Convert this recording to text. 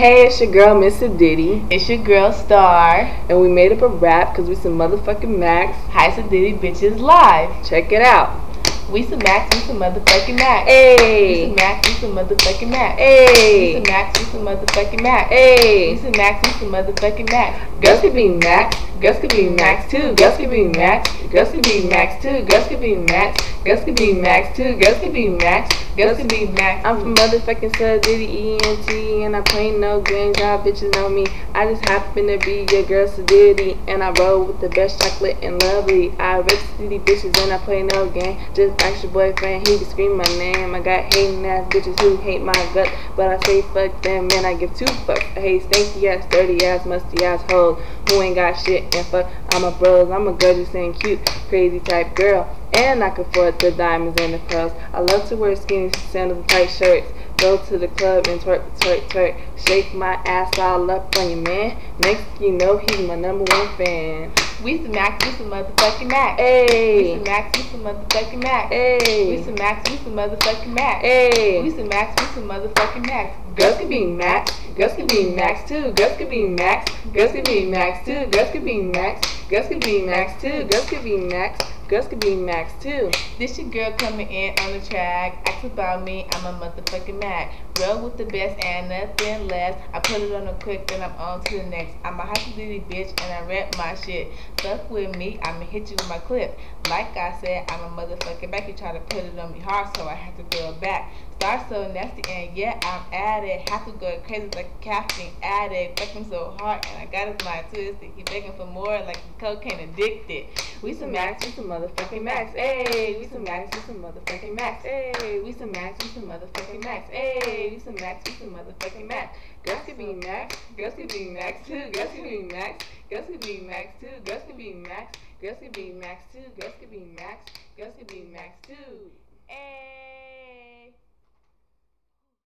Hey, it's your girl, Mr. Diddy. It's your girl, Star. And we made up a rap because we some motherfucking Max. Hi, so Diddy bitches live. Check it out. We some Max, we some motherfucking Max. Hey. We some Max, we some motherfucking Max. Hey. We some Max, we some motherfucking Max. Hey. We some Max, we some motherfucking Max. Gus could be Max. Gus could be Max too. Gus could be Max. Gus could be Max too. Gus could be Max. Gus could be Max too. Gus could be Max. Gus could be Max. I'm from motherfucking Sub Diddy ENT, and I play no games. Y'all bitches know me. I just happen to be your girl, Sub Diddy, and I roll with the best chocolate and lovely. I rip city bitches and I play no game. Just ask your boyfriend, he can scream my name. I got hating ass bitches who hate my gut, but I say fuck them, man. I give two fucks. I hate stinky ass, dirty ass, musty ass hoes who ain't got shit and fuck. I'm a bros. I'm a gorgeous and cute, crazy type girl. And I can afford the diamonds and the pearls. I love to wear skinny sandals and tight shirts. Go to the club and twerk, twerk, twerk. Shake my ass all up on your man. Next you know he's my #1 fan. We some Max, we some motherfucking Max. Hey. We some Max, we some motherfucking Max. Hey. We some Max, we some motherfucking Max. Hey. We some Max, we some motherfucking Max. Gus could be Max. Gus could be Max too. Gus could be Max. Gus could be Max too. Gus could be Max. Gus could be Max too. Gus could be Max. Gus could be Max too. This your girl coming in on the track. Ask about me, I'm a motherfucking Mac. Roll with the best and nothing less. I put it on a quick, then I'm on to the next. I'm a high Diddy bitch and I rap my shit. Fuck with me, I'ma hit you with my clip. Like I said, I'm a motherfucking back. You try to put it on me hard, so I have to throw it back. Start so nasty and yeah, I'm at it. Have to go crazy like a caffeine addict. Fuck him so hard and I got his mind twisted. He begging for more like a cocaine addicted. We some Max, we some motherfucking Max. Hey, we some Max, we some motherfucking Max. Hey, we some Max, we some motherfucking Max. Hey, we some Max, we some motherfucking Max. Gus could be Max. Gus could be Max too. Gus could be Max. Gus could be Max too. Gus could be Max. Gus could be Max too. Gus could be Max. Gus could be Max too. Hey.